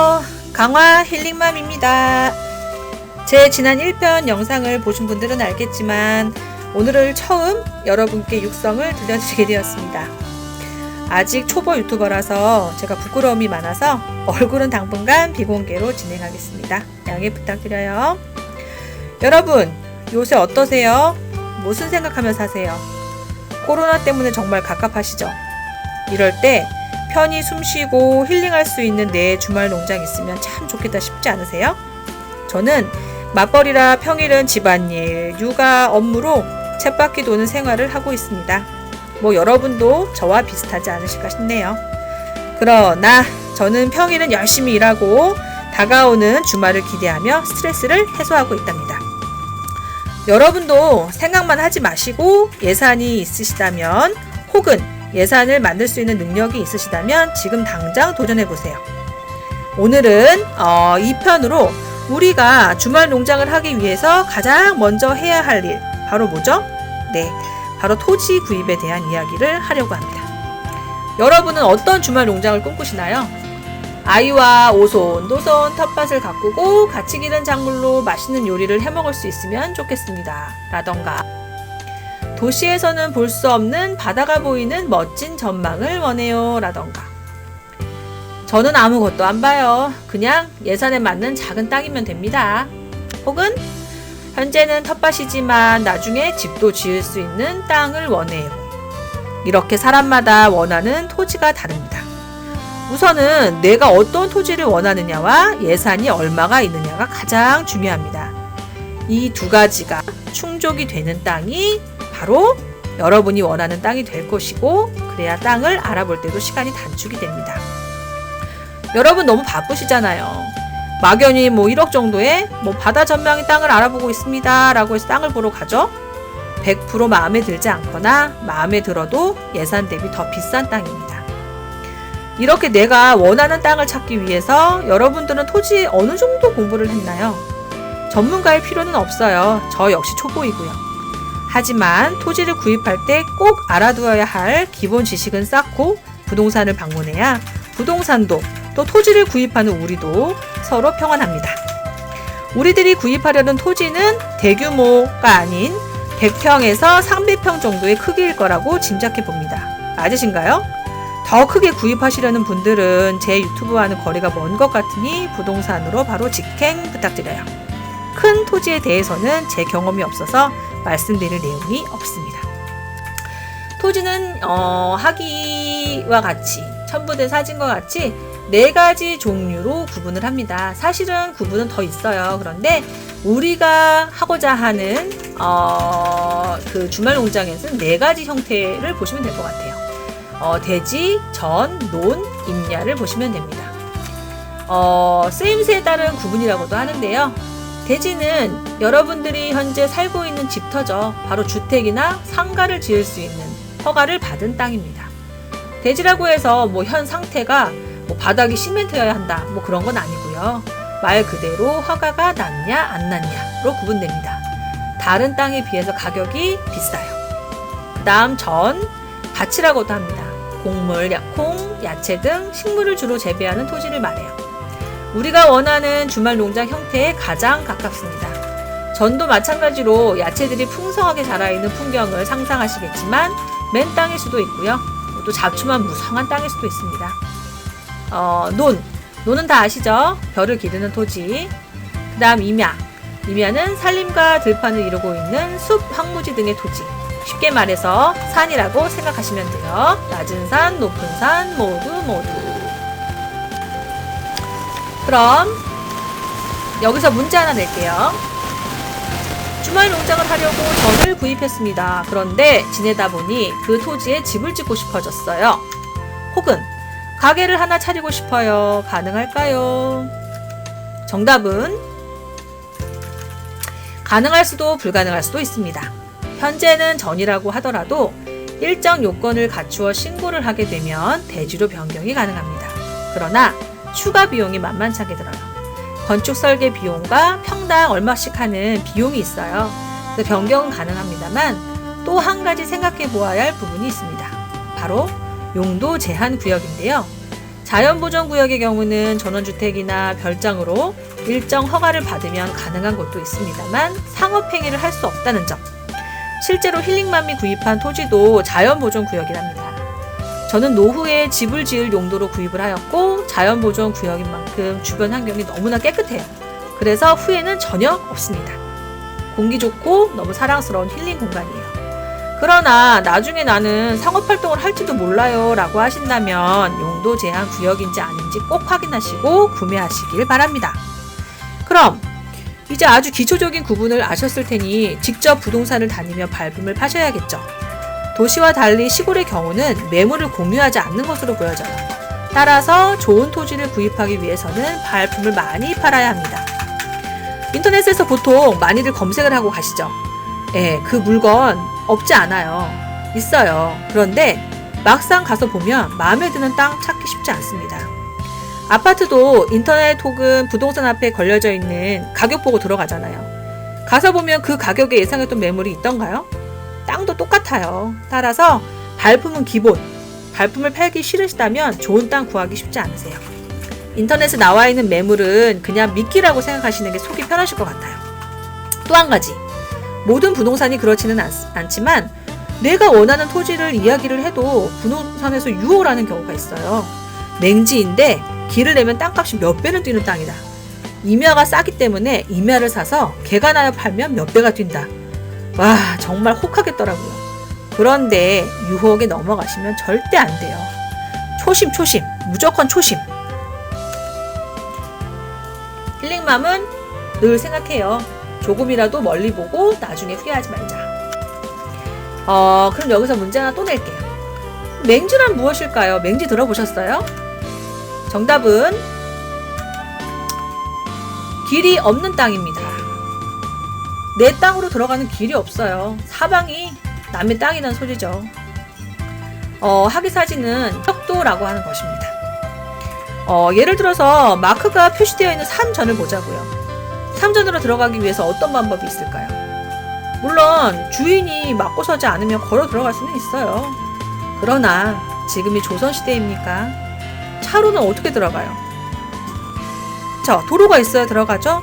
안녕하세요. 강화 힐링맘입니다. 제 지난 1편 영상을 보신 분들은 알겠지만 오늘을 처음 여러분께 육성을 들려드리게 되었습니다. 아직 초보 유튜버라서 제가 부끄러움이 많아서 얼굴은 당분간 비공개로 진행하겠습니다. 양해 부탁드려요. 여러분, 요새 어떠세요? 무슨 생각하며 사세요? 코로나 때문에 정말 갑갑하시죠? 이럴 때 편히 숨쉬고 힐링할 수 있는 내 주말 농장 있으면 참 좋겠다 싶지 않으세요? 저는 맞벌이라 평일은 집안일, 육아 업무로 쳇바퀴 도는 생활을 하고 있습니다. 여러분도 저와 비슷하지 않으실까 싶네요. 그러나 저는 평일은 열심히 일하고 다가오는 주말을 기대하며 스트레스를 해소하고 있답니다. 여러분도 생각만 하지 마시고 예산이 있으시다면 혹은 예산을 만들 수 있는 능력이 있으시다면 지금 당장 도전해보세요. 오늘은 2편으로 우리가 주말 농장을 하기 위해서 가장 먼저 해야 할 일, 바로 뭐죠? 네, 바로 토지 구입에 대한 이야기를 하려고 합니다. 여러분은 어떤 주말 농장을 꿈꾸시나요? 아이와 오손, 노손, 텃밭을 가꾸고 같이 기른 작물로 맛있는 요리를 해먹을 수 있으면 좋겠습니다. 라던가 도시에서는 볼 수 없는 바다가 보이는 멋진 전망을 원해요. 라던가 저는 아무것도 안 봐요. 그냥 예산에 맞는 작은 땅이면 됩니다. 혹은 현재는 텃밭이지만 나중에 집도 지을 수 있는 땅을 원해요. 이렇게 사람마다 원하는 토지가 다릅니다. 우선은 내가 어떤 토지를 원하느냐와 예산이 얼마가 있느냐가 가장 중요합니다. 이 두 가지가 충족이 되는 땅이 바로 여러분이 원하는 땅이 될 것이고, 그래야 땅을 알아볼 때도 시간이 단축이 됩니다. 여러분 너무 바쁘시잖아요. 막연히 1억 정도의 바다 전망의 땅을 알아보고 있습니다 라고 해서 땅을 보러 가죠. 100% 마음에 들지 않거나 마음에 들어도 예산 대비 더 비싼 땅입니다. 이렇게 내가 원하는 땅을 찾기 위해서 여러분들은 토지에 어느 정도 공부를 했나요? 전문가일 필요는 없어요. 저 역시 초보이고요. 하지만 토지를 구입할 때 꼭 알아두어야 할 기본 지식은 쌓고 부동산을 방문해야 부동산도 또 토지를 구입하는 우리도 서로 평안합니다. 우리들이 구입하려는 토지는 대규모가 아닌 100평에서 300평 정도의 크기일 거라고 짐작해 봅니다. 맞으신가요? 더 크게 구입하시려는 분들은 제 유튜브와는 거리가 먼 것 같으니 부동산으로 바로 직행 부탁드려요. 큰 토지에 대해서는 제 경험이 없어서 말씀드릴 내용이 없습니다. 토지는 하기와 같이 첨부된 사진과 같이 4가지 종류로 구분을 합니다. 사실은 구분은 더 있어요. 그런데 우리가 하고자 하는 그 주말 농장에서는 4가지 형태를 보시면 될 것 같아요. 대지, 전, 논, 임야를 보시면 됩니다. 쓰임새에 따른 구분이라고도 하는데요. 대지는 여러분들이 현재 살고 있는 집터죠. 바로 주택이나 상가를 지을 수 있는 허가를 받은 땅입니다. 대지라고 해서 현 상태가 바닥이 시멘트여야 한다 그런 건 아니고요. 말 그대로 허가가 났냐 안 났냐로 구분됩니다. 다른 땅에 비해서 가격이 비싸요. 그 다음 전, 밭이라고도 합니다. 곡물, 콩, 야채 등 식물을 주로 재배하는 토지를 말해요. 우리가 원하는 주말 농장 형태에 가장 가깝습니다. 전도 마찬가지로 야채들이 풍성하게 자라있는 풍경을 상상하시겠지만 맨 땅일 수도 있고요. 또 잡초만 무성한 땅일 수도 있습니다. 논은 다 아시죠? 벼를 기르는 토지. 그 다음 임야는 산림과 들판을 이루고 있는 숲, 황무지 등의 토지. 쉽게 말해서 산이라고 생각하시면 돼요. 낮은 산, 높은 산 모두. 그럼 여기서 문제 하나 낼게요. 주말 농장을 하려고 전을 구입했습니다. 그런데 지내다 보니 그 토지에 집을 짓고 싶어졌어요. 혹은 가게를 하나 차리고 싶어요. 가능할까요? 정답은 가능할 수도 불가능할 수도 있습니다. 현재는 전이라고 하더라도 일정 요건을 갖추어 신고를 하게 되면 대지로 변경이 가능합니다. 그러나 추가 비용이 만만찮게 들어요. 건축 설계 비용과 평당 얼마씩 하는 비용이 있어요. 그래서 변경은 가능합니다만 또 한 가지 생각해 보아야 할 부분이 있습니다. 바로 용도 제한 구역인데요. 자연보전구역의 경우는 전원주택이나 별장으로 일정 허가를 받으면 가능한 곳도 있습니다만 상업행위를 할 수 없다는 점. 실제로 힐링맘이 구입한 토지도 자연보전구역이랍니다. 저는 노후에 집을 지을 용도로 구입을 하였고 자연보전구역인 만큼 주변 환경이 너무나 깨끗해요. 그래서 후회는 전혀 없습니다. 공기 좋고 너무 사랑스러운 힐링 공간이에요. 그러나 나중에 나는 상업활동을 할지도 몰라요 라고 하신다면 용도 제한 구역인지 아닌지 꼭 확인하시고 구매하시길 바랍니다. 그럼 이제 아주 기초적인 구분을 아셨을 테니 직접 부동산을 다니며 발품을 파셔야겠죠. 도시와 달리 시골의 경우는 매물을 공유하지 않는 것으로 보여져요. 따라서 좋은 토지를 구입하기 위해서는 발품을 많이 팔아야 합니다. 인터넷에서 보통 많이들 검색을 하고 가시죠. 그 물건 없지 않아요. 있어요. 그런데 막상 가서 보면 마음에 드는 땅 찾기 쉽지 않습니다. 아파트도 인터넷 혹은 부동산 앞에 걸려져 있는 가격 보고 들어가잖아요. 가서 보면 그 가격에 예상했던 매물이 있던가요? 땅도 똑같아요. 따라서 발품은 기본. 발품을 팔기 싫으시다면 좋은 땅 구하기 쉽지 않으세요. 인터넷에 나와 있는 매물은 그냥 미끼라고 생각하시는 게 속이 편하실 것 같아요. 또 한 가지. 모든 부동산이 그렇지는 않지만 내가 원하는 토지를 이야기를 해도 부동산에서 유호라는 경우가 있어요. 맹지인데 길을 내면 땅값이 몇 배는 뛰는 땅이다. 임야가 싸기 때문에 임야를 사서 개가 나여 팔면 몇 배가 뛴다. 와, 정말 혹하겠더라고요. 그런데 유혹에 넘어가시면 절대 안 돼요. 초심, 무조건 초심. 힐링맘은 늘 생각해요. 조금이라도 멀리 보고 나중에 후회하지 말자. 그럼 여기서 문제 하나 또 낼게요. 맹지란 무엇일까요? 맹지 들어보셨어요? 정답은 길이 없는 땅입니다. 내 땅으로 들어가는 길이 없어요. 사방이 남의 땅이라는 소리죠. 하기사지는 척도라고 하는 것입니다. 예를 들어서 마크가 표시되어 있는 삼전을 보자고요. 삼전으로 들어가기 위해서 어떤 방법이 있을까요? 물론 주인이 막고 서지 않으면 걸어 들어갈 수는 있어요. 그러나 지금이 조선시대입니까? 차로는 어떻게 들어가요? 자, 도로가 있어야 들어가죠?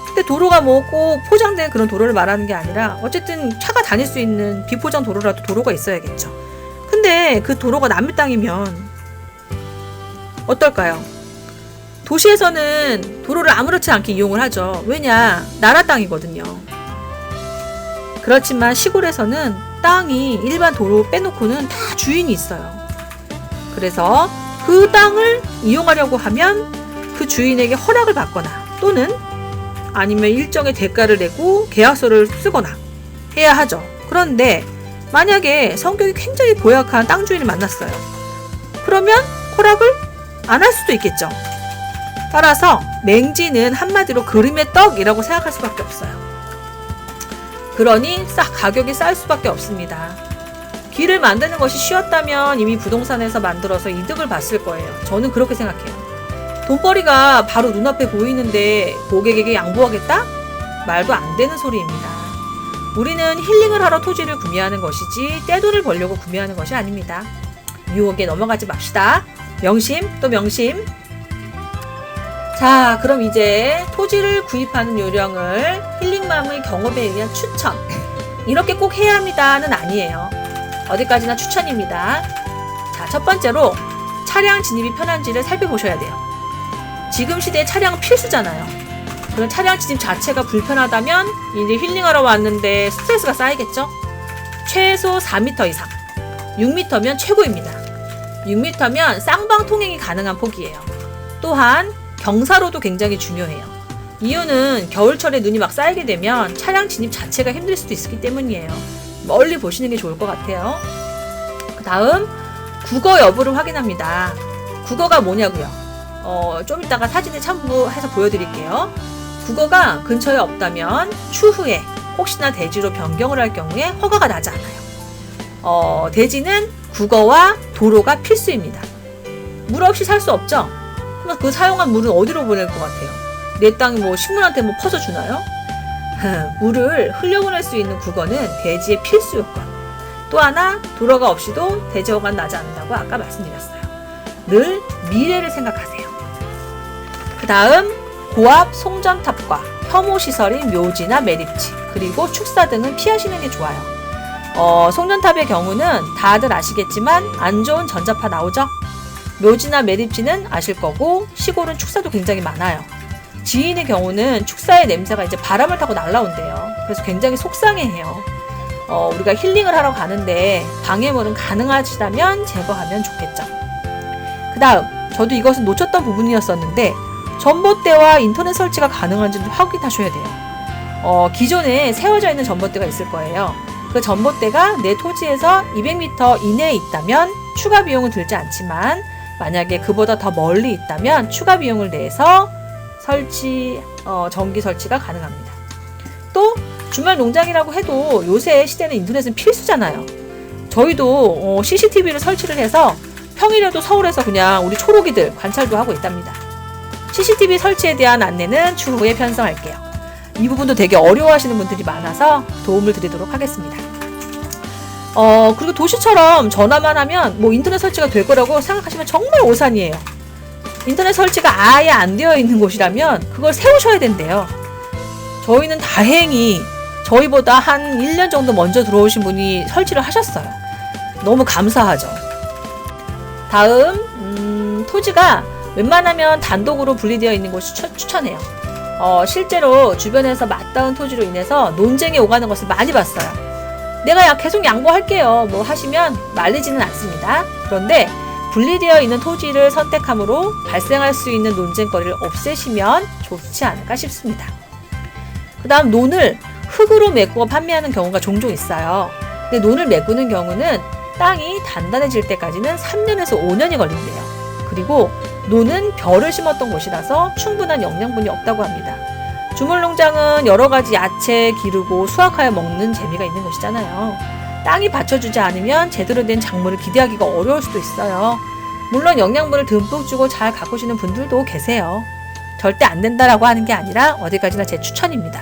근데 도로가 뭐 꼭 포장된 그런 도로를 말하는 게 아니라 어쨌든 차가 다닐 수 있는 비포장 도로라도 도로가 있어야겠죠. 근데 그 도로가 남의 땅이면 어떨까요? 도시에서는 도로를 아무렇지 않게 이용을 하죠. 왜냐? 나라 땅이거든요. 그렇지만 시골에서는 땅이 일반 도로 빼놓고는 다 주인이 있어요. 그래서 그 땅을 이용하려고 하면 그 주인에게 허락을 받거나 또는 아니면 일정의 대가를 내고 계약서를 쓰거나 해야 하죠. 그런데 만약에 성격이 굉장히 고약한 땅 주인을 만났어요. 그러면 허락을 안 할 수도 있겠죠. 따라서 맹지는 한마디로 그림의 떡이라고 생각할 수밖에 없어요. 그러니 가격이 쌀 수밖에 없습니다. 길을 만드는 것이 쉬웠다면 이미 부동산에서 만들어서 이득을 봤을 거예요. 저는 그렇게 생각해요. 돈벌이가 바로 눈앞에 보이는데 고객에게 양보하겠다? 말도 안 되는 소리입니다. 우리는 힐링을 하러 토지를 구매하는 것이지 떼돈을 벌려고 구매하는 것이 아닙니다. 유혹에 넘어가지 맙시다. 명심 또 명심. 자, 그럼 이제 토지를 구입하는 요령을 힐링맘의 경험에 의한 추천. 이렇게 꼭 해야 합니다는 아니에요. 어디까지나 추천입니다. 자, 첫 번째로 차량 진입이 편한지를 살펴보셔야 돼요. 지금 시대에 차량은 필수잖아요. 그럼 차량 진입 자체가 불편하다면 이제 힐링하러 왔는데 스트레스가 쌓이겠죠? 최소 4m 이상, 6m면 최고입니다. 6m면 쌍방 통행이 가능한 폭이에요. 또한 경사로도 굉장히 중요해요. 이유는 겨울철에 눈이 막 쌓이게 되면 차량 진입 자체가 힘들 수도 있기 때문이에요. 멀리 보시는 게 좋을 것 같아요. 그 다음 국어 여부를 확인합니다. 국어가 뭐냐고요? 좀 이따가 사진에 첨부해서 보여드릴게요. 국어가 근처에 없다면 추후에 혹시나 대지로 변경을 할 경우에 허가가 나지 않아요. 대지는 국어와 도로가 필수입니다. 물 없이 살 수 없죠? 그럼 그 사용한 물은 어디로 보낼 것 같아요? 내 땅이 뭐 식물한테 뭐 퍼서 주나요? 물을 흘려보낼 수 있는 국어는 대지의 필수 요건. 또 하나 도로가 없이도 대지 허가는 나지 않는다고 아까 말씀드렸어요. 늘 미래를 생각하세요. 그 다음 고압 송전탑과 혐오시설인 묘지나 매립지 그리고 축사 등은 피하시는 게 좋아요. 송전탑의 경우는 다들 아시겠지만 안 좋은 전자파 나오죠? 묘지나 매립지는 아실 거고 시골은 축사도 굉장히 많아요. 지인의 경우는 축사의 냄새가 이제 바람을 타고 날라온대요. 그래서 굉장히 속상해해요. 우리가 힐링을 하러 가는데 방해물은 가능하시다면 제거하면 좋겠죠. 그 다음 저도 이것은 놓쳤던 부분이었었는데 전봇대와 인터넷 설치가 가능한지 확인하셔야 돼요. 기존에 세워져 있는 전봇대가 있을 거예요. 그 전봇대가 내 토지에서 200m 이내에 있다면 추가 비용은 들지 않지만 만약에 그보다 더 멀리 있다면 추가 비용을 내서 전기 설치가 가능합니다. 또 주말 농장이라고 해도 요새 시대는 인터넷은 필수잖아요. 저희도 CCTV를 설치를 해서 평일에도 서울에서 그냥 우리 초록이들 관찰도 하고 있답니다. CCTV 설치에 대한 안내는 추후에 편성할게요. 이 부분도 되게 어려워하시는 분들이 많아서 도움을 드리도록 하겠습니다. 그리고 도시처럼 전화만 하면 인터넷 설치가 될 거라고 생각하시면 정말 오산이에요. 인터넷 설치가 아예 안 되어 있는 곳이라면 그걸 세우셔야 된대요. 저희는 다행히 저희보다 한 1년 정도 먼저 들어오신 분이 설치를 하셨어요. 너무 감사하죠. 다음 토지가 웬만하면 단독으로 분리되어 있는 곳이 추천해요. 실제로 주변에서 맞닿은 토지로 인해서 논쟁이 오가는 것을 많이 봤어요. 내가 계속 양보할게요 하시면 말리지는 않습니다. 그런데 분리되어 있는 토지를 선택함으로 발생할 수 있는 논쟁거리를 없애시면 좋지 않을까 싶습니다. 그 다음 논을 흙으로 메꾸어 판매하는 경우가 종종 있어요. 근데 논을 메꾸는 경우는 땅이 단단해질 때까지는 3년에서 5년이 걸린대요. 그리고 논은 벼를 심었던 곳이라서 충분한 영양분이 없다고 합니다. 주물농장은 여러 가지 야채 기르고 수확하여 먹는 재미가 있는 것이잖아요. 땅이 받쳐주지 않으면 제대로 된 작물을 기대하기가 어려울 수도 있어요. 물론 영양분을 듬뿍 주고 잘 가꾸시는 분들도 계세요. 절대 안 된다라고 하는 게 아니라 어디까지나 제 추천입니다.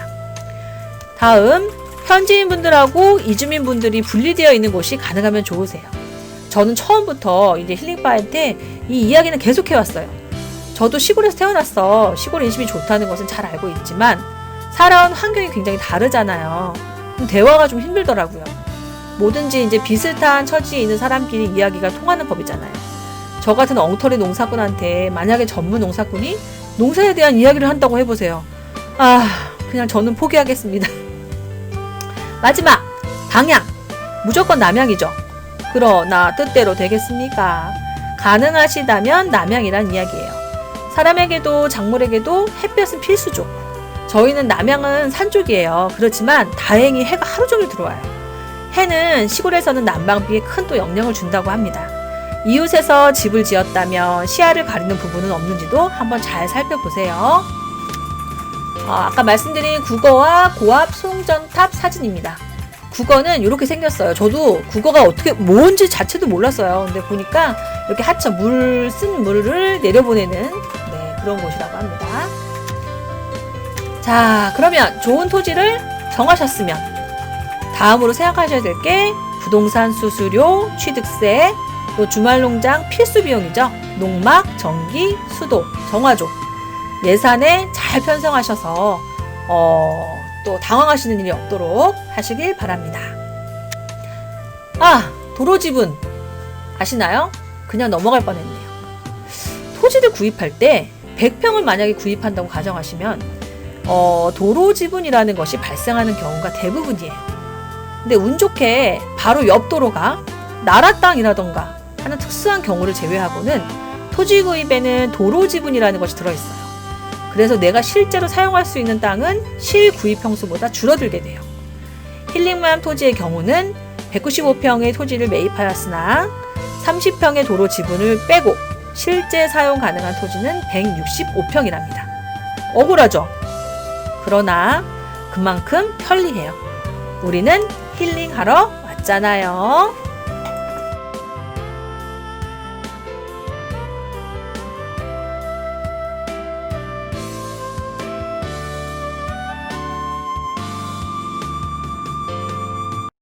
다음 현지인분들하고 이주민분들이 분리되어 있는 곳이 가능하면 좋으세요. 저는 처음부터 이제 힐링바한테 이 이야기는 계속 해왔어요. 저도 시골에서 태어났어. 시골 인심이 좋다는 것은 잘 알고 있지만 살아온 환경이 굉장히 다르잖아요. 대화가 좀 힘들더라고요. 뭐든지 이제 비슷한 처지에 있는 사람끼리 이야기가 통하는 법이잖아요. 저 같은 엉터리 농사꾼한테 만약에 전문 농사꾼이 농사에 대한 이야기를 한다고 해보세요. 그냥 저는 포기하겠습니다. 마지막 방향 무조건 남향이죠. 그러나 뜻대로 되겠습니까? 가능하시다면 남향이란 이야기예요. 사람에게도 작물에게도 햇볕은 필수죠. 저희는 남향은 산 쪽이에요. 그렇지만 다행히 해가 하루 종일 들어와요. 해는 시골에서는 난방비에 큰 또 영향을 준다고 합니다. 이웃에서 집을 지었다면 시야를 가리는 부분은 없는지도 한번 잘 살펴보세요. 아까 말씀드린 국어와 고압 송전탑 사진입니다. 국어는 이렇게 생겼어요. 저도 국어가 어떻게 뭔지 자체도 몰랐어요. 근데 보니까 이렇게 하천 쓴 물을 내려보내는 그런 곳이라고 합니다. 자, 그러면 좋은 토지를 정하셨으면 다음으로 생각하셔야 될 게 부동산 수수료, 취득세, 또 주말농장 필수 비용이죠. 농막, 전기, 수도, 정화조 예산에 잘 편성하셔서 또 당황하시는 일이 없도록 하시길 바랍니다. 도로지분 아시나요? 그냥 넘어갈 뻔했네요. 토지를 구입할 때 100평을 만약에 구입한다고 가정하시면 도로지분이라는 것이 발생하는 경우가 대부분이에요. 근데 운 좋게 바로 옆 도로가 나라 땅이라던가 하는 특수한 경우를 제외하고는 토지 구입에는 도로지분이라는 것이 들어있어요. 그래서 내가 실제로 사용할 수 있는 땅은 실구입 평수보다 줄어들게 돼요. 힐링맘 토지의 경우는 195평의 토지를 매입하였으나 30평의 도로 지분을 빼고 실제 사용 가능한 토지는 165평이랍니다. 억울하죠? 그러나 그만큼 편리해요. 우리는 힐링하러 왔잖아요.